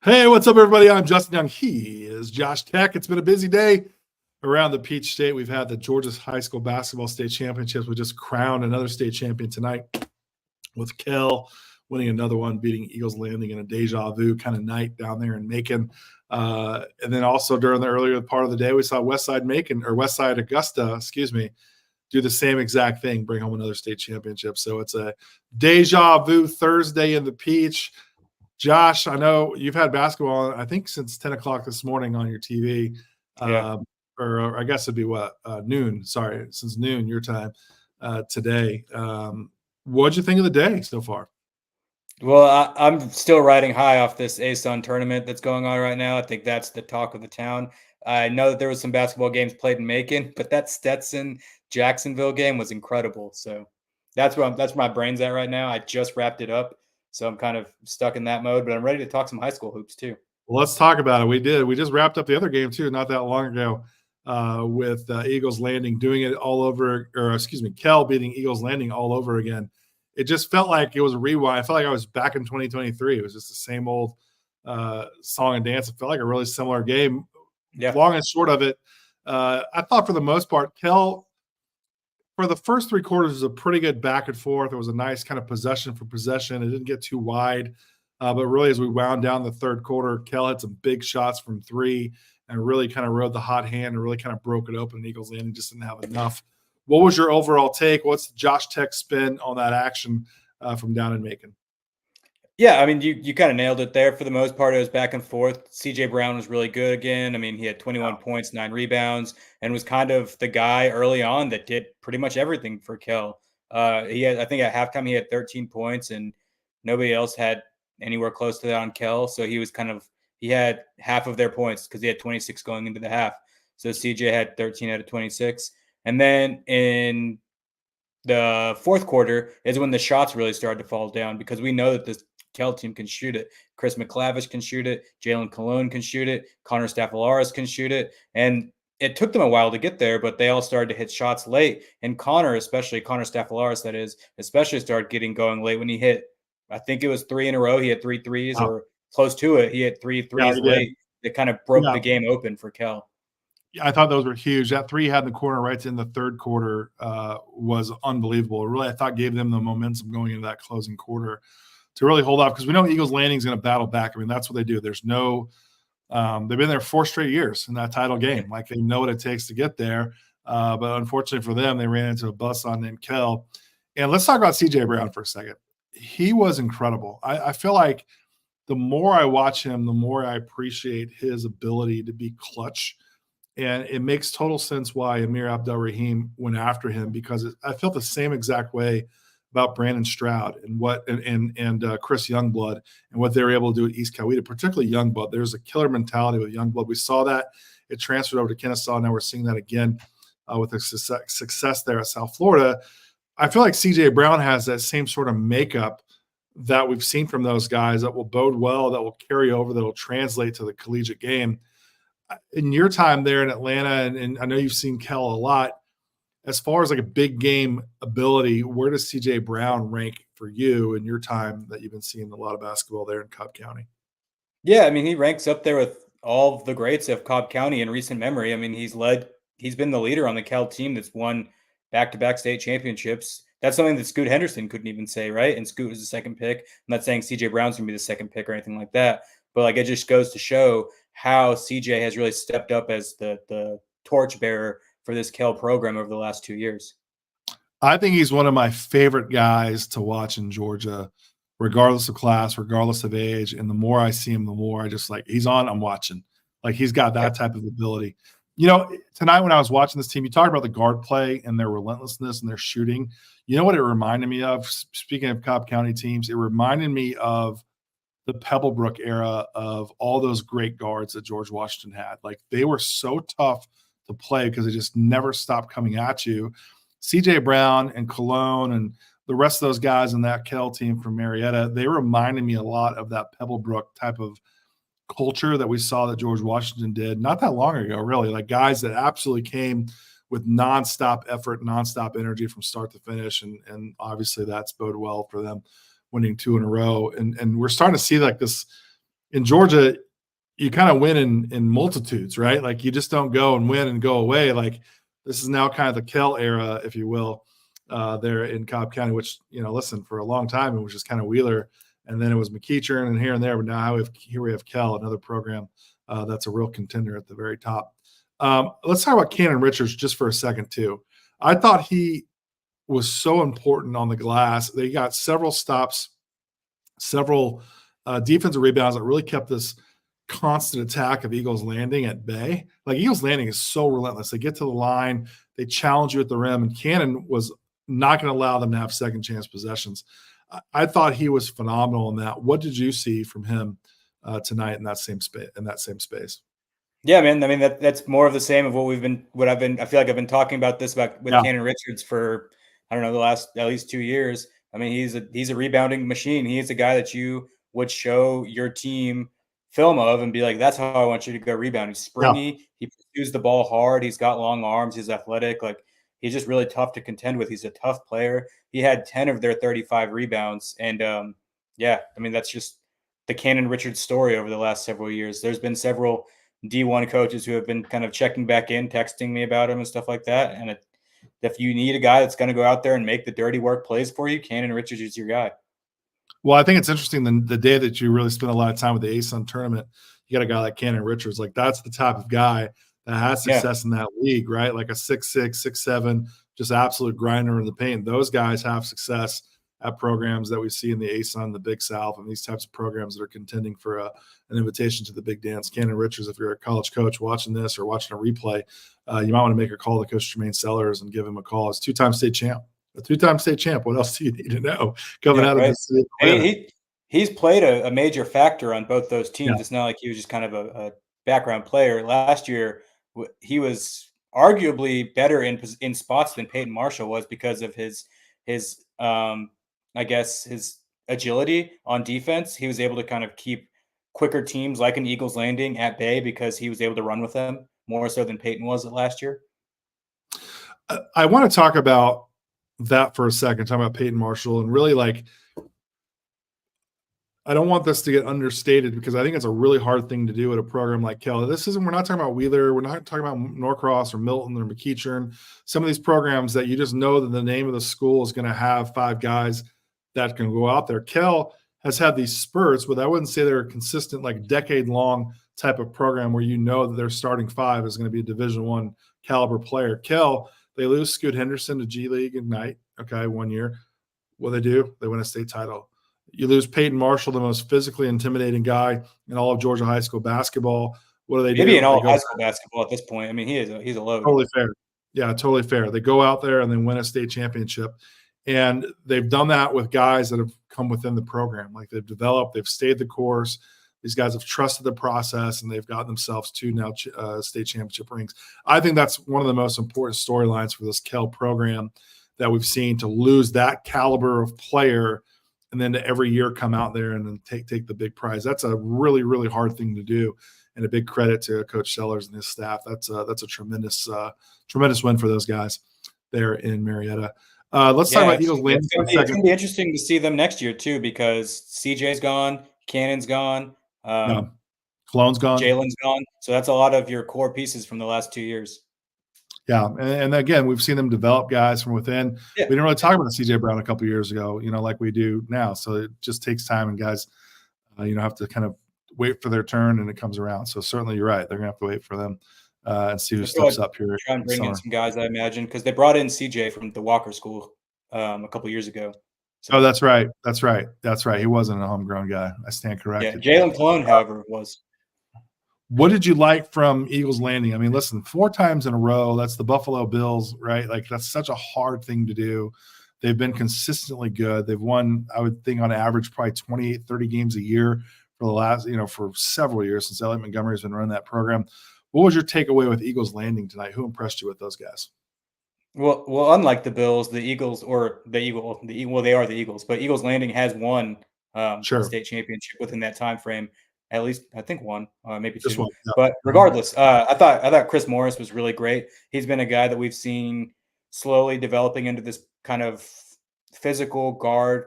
Hey, what's up, everybody? I'm Justin Young. He is Josh Tech. It's been a busy day around the Peach State. We've had the Georgia High School Basketball State Championships. We just crowned another state champion tonight with Kell winning another one, beating Eagles Landing in a deja vu kind of night down there in Macon. And then also during the earlier part of the day, we saw Westside Augusta, do the same exact thing, bring home another state championship. So it's a deja vu Thursday in the Peach. Josh, I know you've had basketball, I think, since 10 o'clock this morning on your TV. Yeah. Or I guess it'd be noon. Sorry, since noon your time today. What'd you think of the day so far? Well, I'm still riding high off this ASUN tournament that's going on right now. I think that's the talk of the town. I know that there was some basketball games played in Macon, but that Stetson Jacksonville game was incredible. So that's where my brain's at right now. I just wrapped it up, so I'm kind of stuck in that mode. But I'm ready to talk some high school hoops too. Well, let's talk about it. We did. We just wrapped up the other game too, not that long ago, with Eagles Landing doing it all over, Kell beating Eagles Landing all over again. It just felt like it was a rewind. I felt like I was back in 2023. It was just the same old song and dance. It felt like a really similar game. Yeah. Long and short of it, I thought for the most part, Kell, for the first three quarters, was a pretty good back and forth. It was a nice kind of possession for possession. It didn't get too wide. But really, as we wound down the third quarter, Kell had some big shots from three and really kind of rode the hot hand and really kind of broke it open. Eagles Landing just didn't have enough. What was your overall take? What's Josh Tech spin on that action from down in Macon? Yeah, I mean, you kind of nailed it there. For the most part, it was back and forth. CJ Brown was really good again. I mean, he had 21 points, 9 rebounds, and was kind of the guy early on that did pretty much everything for Kell. I think at halftime, he had 13 points, and nobody else had anywhere close to that on Kell. So he had half of their points because he had 26 going into the half. So CJ had 13 out of 26. And then in the fourth quarter is when the shots really started to fall down, because we know that this Kell team can shoot it. Chris McClavish can shoot it. Jalen Cologne can shoot it. Connor Staphylakis can shoot it. And it took them a while to get there, but they all started to hit shots late. And Connor Staphylakis, especially started getting going late when he hit, I think it was 3 in a row. He had 3 threes or close to it. He had 3 threes late that kind of broke the game open for Kell. Yeah, I thought those were huge. That three he had in the corner right in the third quarter was unbelievable. Really, I thought gave them the momentum going into that closing quarter to really hold off, because we know Eagles Landing is going to battle back. I mean, that's what they do. There's no they've been there 4 straight years in that title game. Like, they know what it takes to get there. But unfortunately for them, they ran into a buzzsaw named Kell. And let's talk about CJ Brown for a second. He was incredible. I feel like the more I watch him, the more I appreciate his ability to be clutch. And it makes total sense why Amir Abdel-Rahim went after him, because I felt the same exact way about Brandon Stroud and Chris Youngblood and what they were able to do at East Coweta, particularly Youngblood. There's a killer mentality with Youngblood. We saw that. It transferred over to Kennesaw. Now we're seeing that again with the success there at South Florida. I feel like CJ Brown has that same sort of makeup that we've seen from those guys that will bode well, that will carry over, that will translate to the collegiate game. In your time there in Atlanta, and I know you've seen Kell a lot, as far as like a big game ability, where does CJ Brown rank for you in your time that you've been seeing a lot of basketball there in Cobb County? Yeah, I mean, he ranks up there with all of the greats of Cobb County in recent memory. I mean, he's been the leader on the Kell team that's won back-to-back state championships. That's something that Scoot Henderson couldn't even say, right? And Scoot was the second pick. I'm not saying CJ Brown's going to be the second pick or anything like that, but like, it just goes to show how CJ has really stepped up as the torchbearer for this Kell program over the last 2 years. I think he's one of my favorite guys to watch in Georgia, regardless of class, regardless of age. And the more I see him, the more I just like, he's on, I'm watching. Like, he's got that type of ability. You know, tonight when I was watching this team, you talked about the guard play and their relentlessness and their shooting. You know what it reminded me of? Speaking of Cobb County teams, it reminded me of the Pebblebrook era of all those great guards that George Washington had. Like, they were so tough to play because they just never stopped coming at you. CJ Brown and Cologne and the rest of those guys in that Kell team from Marietta, they reminded me a lot of that Pebblebrook type of culture that we saw that George Washington did not that long ago, really. Like, guys that absolutely came with nonstop effort, nonstop energy from start to finish. And obviously that's boded well for them winning 2 in a row. And we're starting to see like this in Georgia, you kind of win in multitudes, right? Like you just don't go and win and go away. Like this is now kind of the Kell era, if you will, there in Cobb County, which, listen, for a long time, it was just kind of Wheeler. And then it was McEachern and here and there. But now here we have Kell, another program that's a real contender at the very top. Let's talk about Cannon Richards just for a second, too. I thought he was so important on the glass. They got several stops, several defensive rebounds that really kept this constant attack of Eagles Landing at bay. Like Eagles Landing is so relentless. They get to the line, they challenge you at the rim, and Cannon was not going to allow them to have second chance possessions. I thought he was phenomenal in that. What did you see from him tonight in that same space? Yeah, man. I mean, that's more of the same of I feel like I've been talking about this with Cannon Richards for, I don't know, the last at least 2 years. I mean, he's a rebounding machine. He is a guy that you would show your team film of and be like, that's how I want you to go rebound. He's springy. He pursues the ball hard. He's got long arms. He's athletic. Like he's just really tough to contend with. He's a tough player. He had 10 of their 35 rebounds. And I mean, that's just the Cannon Richards story over the last several years. There's been several D1 coaches who have been kind of checking back in, texting me about him and stuff like that. And if you need a guy that's going to go out there and make the dirty work plays for you, Cannon Richards is your guy. Well, I think it's interesting the day that you really spend a lot of time with the ASUN tournament, you got a guy like Cannon Richards. Like that's the type of guy that has success in that league, right? Like a 6'6", 6'7", just absolute grinder in the paint. Those guys have success at programs that we see in the ASUN, the Big South, and these types of programs that are contending for an invitation to the big dance. Cannon Richards, if you're a college coach watching this or watching a replay, you might want to make a call to Coach Jermaine Sellers and give him a call. It's two-time state champ. A two-time state champ. What else do you need to know coming out of this city? I mean, he's played a major factor on both those teams. Yeah. It's not like he was just kind of a background player. Last year, he was arguably better in spots than Peyton Marshall was because of his I guess his agility on defense. He was able to kind of keep quicker teams like an Eagles Landing at bay because he was able to run with them more so than Peyton was last year. I want to talk about that for a second, talking about Peyton Marshall, and really like I don't want this to get understated because I think it's a really hard thing to do at a program like Kell. We're not talking about Wheeler, we're not talking about Norcross or Milton or McEachern. Some of these programs that you just know that the name of the school is going to have 5 guys that can go out there. Kell has had these spurts, but I wouldn't say they're a consistent, like decade-long type of program where you know that their starting 5 is going to be a Division I caliber player. Kell, they lose Scoot Henderson to G League Ignite, 1 year. What do? They win a state title. You lose Peyton Marshall, the most physically intimidating guy in all of Georgia high school basketball. What do? Maybe in all high school basketball at this point. I mean, he's a load. Totally fair. Yeah, totally fair. They go out there and they win a state championship. And they've done that with guys that have come within the program. Like they've developed, they've stayed the course. These guys have trusted the process, and they've gotten themselves 2 now state championship rings. I think that's one of the most important storylines for this Kell program that we've seen, to lose that caliber of player and then to every year come out there and then take the big prize. That's a really, really hard thing to do, and a big credit to Coach Sellers and his staff. That's a tremendous win for those guys there in Marietta. Let's talk about Eagles Landing for a second. It's going to be interesting to see them next year too, because CJ's gone, Cannon's gone, Cologne's gone, Jalen's gone. So that's a lot of your core pieces from the last 2 years. Yeah, and again, we've seen them develop guys from within. Yeah. We didn't really talk about CJ Brown a couple of years ago, like we do now. So it just takes time, and guys, have to kind of wait for their turn, and it comes around. So certainly, you're right. They're going to have to wait for them and see who steps up here. Try and bring in some guys, I imagine, because they brought in CJ from the Walker School a couple of years ago. So, oh, that's right. He wasn't a homegrown guy. I stand corrected. Yeah, Jalen Cologne, however, was. What did you like from Eagles Landing? I mean, listen, 4 times in a row, that's the Buffalo Bills, right? Like, that's such a hard thing to do. They've been consistently good. They've won, I would think, on average, probably 28, 30 games a year for the last, for several years since Elliot Montgomery has been running that program. What was your takeaway with Eagles Landing tonight? Who impressed you with those guys? Well, unlike the Bills, they are the Eagles, but Eagles Landing has won a state championship within that time frame. At least I think 1, maybe 2. Yeah. But regardless, I thought Chris Morris was really great. He's been a guy that we've seen slowly developing into this kind of physical guard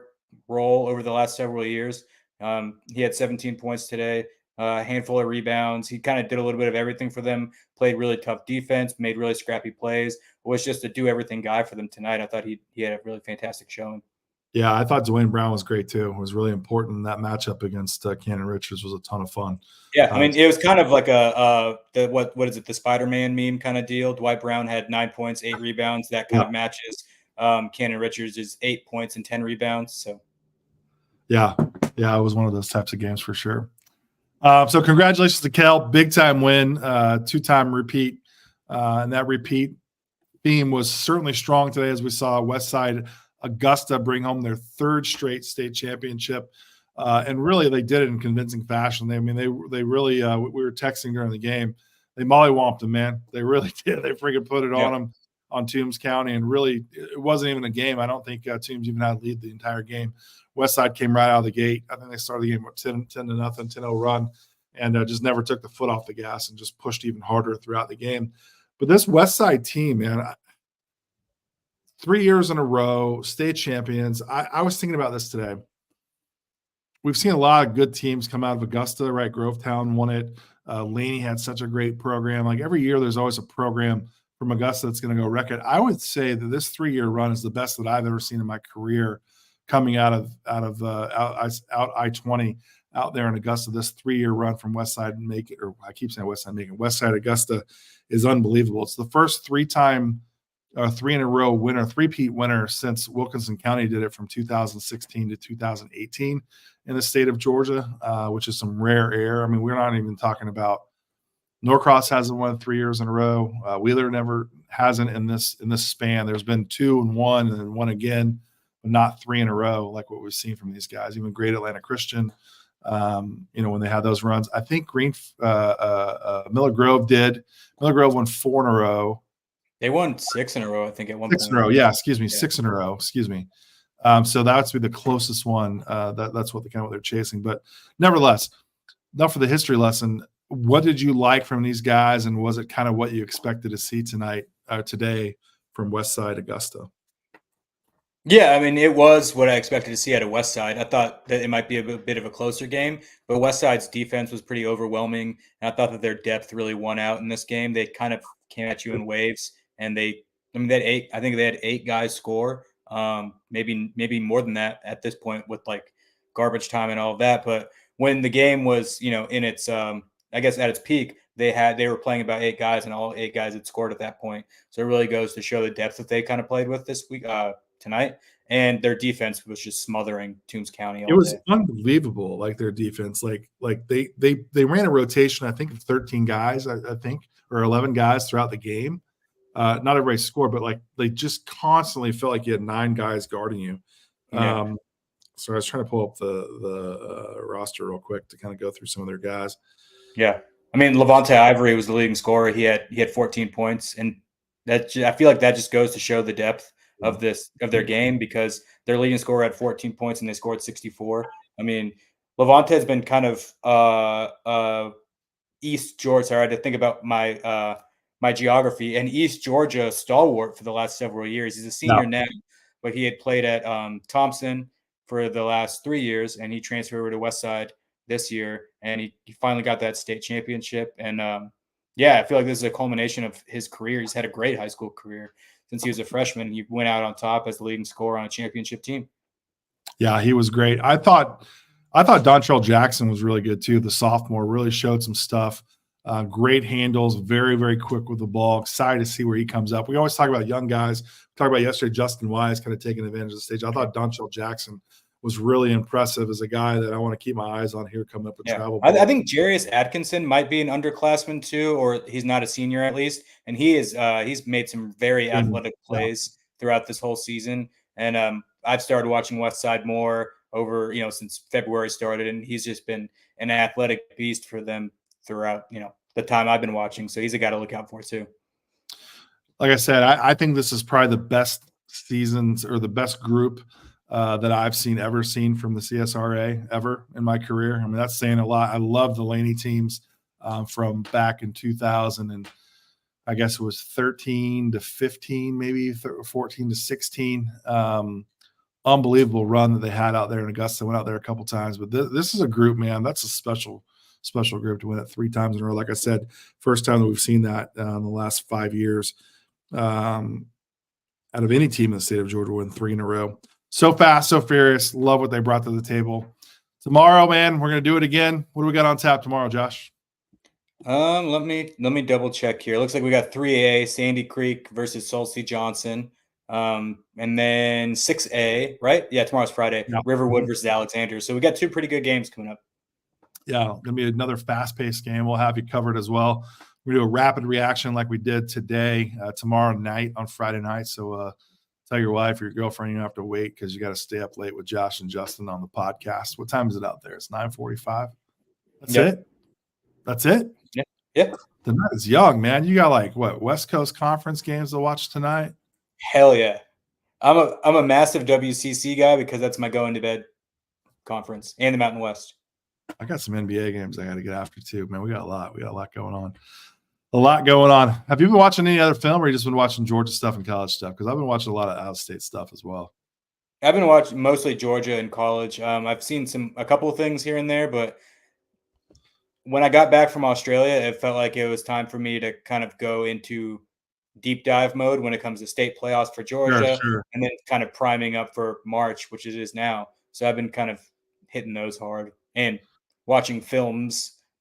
role over the last several years. He had 17 points today, a handful of rebounds. He kind of did a little bit of everything for them, played really tough defense, made really scrappy plays, was just a do everything guy for them tonight. I thought he had a really fantastic showing. Yeah, I thought Dwayne Brown was great too. It was really important. That matchup against Cannon Richards was a ton of fun. Yeah, I mean, it was kind of like what is it, the Spider-Man meme kind of deal. Dwight Brown had 9 points, 8 rebounds. That kind of matches Cannon Richards is 8 points and 10 rebounds. So yeah, it was one of those types of games for sure. So congratulations to Kell, big time win, 2-time repeat, and that repeat theme was certainly strong today as we saw Westside Augusta bring home their 3rd straight state championship. And really, they did it in convincing fashion. They really, we were texting during the game. They mollywomped them, man. They really did. They freaking put it on them on Toombs County. And really, it wasn't even a game. I don't think Toombs even had a lead the entire game. Westside came right out of the gate. I think they started the game with 10-0, 10-0 run, and just never took the foot off the gas and just pushed even harder throughout the game. But this Westside team, man, 3 years in a row, state champions. I was thinking about this today. We've seen a lot of good teams come out of Augusta, right? Grovetown won it. Laney had such a great program. Like every year, there's always a program from Augusta that's going to go wreck it. I would say that this 3-year run is the best that I've ever seen in my career, coming out of I-20 out there in Augusta. This 3-year run from Westside Macon, or I keep saying Westside Macon, Westside Augusta is unbelievable. It's the first 3-time 3-in-a-row winner, 3-peat winner since Wilkinson County did it from 2016 to 2018 in the state of Georgia, which is some rare air. I mean, we're not even talking about Norcross hasn't won 3 years in a row. Wheeler never hasn't in this span. There's been 2 and 1 and then 1 again, but not 3 in a row like what we've seen from these guys. Even Great Atlanta Christian, when they had those runs. I think Miller Grove did. Miller Grove won 4 in a row. They won 6 in a row, I think, at one 6 point. in a row, yeah. Excuse me, 6 in a row. Excuse me. So that would be the closest one. That's what they're chasing. But nevertheless, enough for the history lesson. What did you like from these guys, and was it kind of what you expected to see today from Westside Augusta? Yeah, I mean, it was what I expected to see out of Westside. I thought that it might be a bit of a closer game, but Westside's defense was pretty overwhelming, and I thought that their depth really won out in this game. They kind of came at you in waves, and they had 8. I think they had 8 guys score, maybe more than that at this point with like garbage time and all of that. But when the game was, in its, I guess at its peak, they were playing about 8 guys, and all 8 guys had scored at that point. So it really goes to show the depth that they kind of played with this week. Tonight, and their defense was just smothering Toombs County all It was day. unbelievable, like their defense. Like they ran a rotation, I think, of 13 guys, I think, or 11 guys throughout the game. Not everybody scored, but like they just constantly felt like you had 9 guys guarding you. Yeah. So I was trying to pull up the roster real quick to kind of go through some of their guys. Yeah. I mean, Levante Ivory was the leading scorer. He had 14 points, and that I feel like that just goes to show the depth of their game, because their leading scorer had 14 points and they scored 64. I mean, Levante has been kind of East Georgia. Sorry, I had to think about my geography, and East Georgia stalwart for the last several years. He's a senior now, but he had played at Thompson for the last 3 years, and he transferred over to Westside this year, and he finally got that state championship. And I feel like this is a culmination of his career. He's had a great high school career since he was a freshman. He went out on top as the leading scorer on a championship team. Yeah, he was great. I thought Dontrell Jackson was really good too. The sophomore really showed some stuff. Great handles, very, very quick with the ball. Excited to see where he comes up. We always talk about young guys. We talked about yesterday, Justin Wise kind of taking advantage of the stage. I thought Dontrell Jackson was really impressive as a guy that I want to keep my eyes on here coming up with travel. I think Jarius Atkinson might be an underclassman too, or he's not a senior at least. And he's made some very athletic plays throughout this whole season. And I've started watching Westside more over, since February started, and he's just been an athletic beast for them throughout, the time I've been watching. So he's a guy to look out for too. Like I said, I think this is probably the best seasons or the best group that I've ever seen from the CSRA ever in my career. I mean, that's saying a lot. I love the Laney teams from back in 2000, and I guess it was 13 to 15, maybe 14 to 16. unbelievable run that they had out there in Augusta. Went out there a couple times, but this is a group, man. That's a special group to win it 3 times in a row. Like I said, first time that we've seen that in the last 5 years. Out of any team in the state of Georgia, win 3 in a row. So fast, so furious. Love what they brought to the table. Tomorrow, man, we're gonna do it again. What do we got on tap tomorrow, Josh? Let me double check here. Looks like we got 3A, Sandy Creek versus Salty Johnson. And then 6A, right? Yeah, tomorrow's Friday. Yep. Riverwood versus Alexander. So we got 2 pretty good games coming up. Yeah, gonna be another fast-paced game. We'll have you covered as well. We do a rapid reaction like we did today, tomorrow night on Friday night. So tell your wife or your girlfriend you don't have to wait because you got to stay up late with Josh and Justin on the podcast. What time is it out there? It's 9:45. That's it. That's it. Yeah. The night is young, man. You got like what West Coast Conference games to watch tonight? Hell yeah. I'm a massive WCC guy because that's my going to bed conference and the Mountain West. I got some NBA games I got to get after too, man. We got a lot going on. A lot going on. Have you been watching any other film or you just been watching Georgia stuff and college stuff? Because I've been watching a lot of out-of-state stuff as well. I've been watching mostly Georgia in college. I've seen a couple of things here and there, but when I got back from Australia, it felt like it was time for me to kind of go into deep dive mode when it comes to state playoffs for Georgia, Sure. and then kind of priming up for March, which it is now. So I've been kind of hitting those hard and watching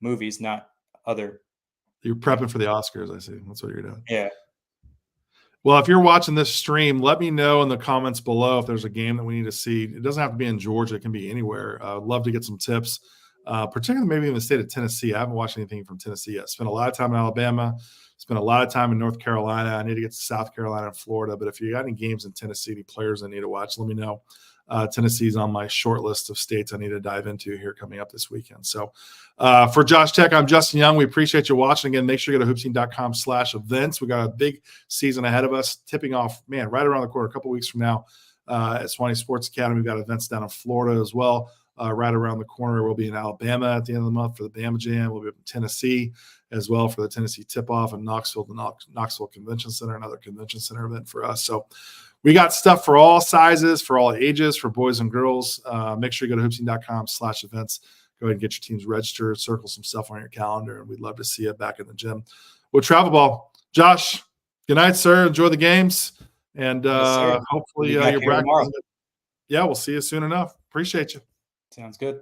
movies, not other. You're prepping for the Oscars, I see. That's what you're doing. Yeah. Well, if you're watching this stream, let me know in the comments below if there's a game that we need to see. It doesn't have to be in Georgia. It can be anywhere. I'd love to get some tips, particularly maybe in the state of Tennessee. I haven't watched anything from Tennessee yet. Spent a lot of time in Alabama. Spent a lot of time in North Carolina. I need to get to South Carolina and Florida. But if you got any games in Tennessee, any players I need to watch, let me know. Tennessee's on my short list of states I need to dive into here coming up this weekend. So for Josh Tech, I'm Justin Young. We appreciate you watching. Again, make sure you go to hoopscene.com/events. We got a big season ahead of us, tipping off, man, right around the corner, a couple weeks from now at Swanee Sports Academy. We've got events down in Florida as well. Right around the corner, we'll be in Alabama at the end of the month for the Bama Jam. We'll be in Tennessee as well for the Tennessee Tip-Off, and Knoxville, the Knoxville Convention Center, another convention center event for us. So we got stuff for all sizes, for all ages, for boys and girls. Make sure you go to hoopscene.com/events. Go ahead and get your teams registered, circle some stuff on your calendar, and we'd love to see you back in the gym with travel ball. Josh, good night, sir. Enjoy the games, and Yes, hopefully your practice. Yeah, we'll see you soon enough. Appreciate you. Sounds good.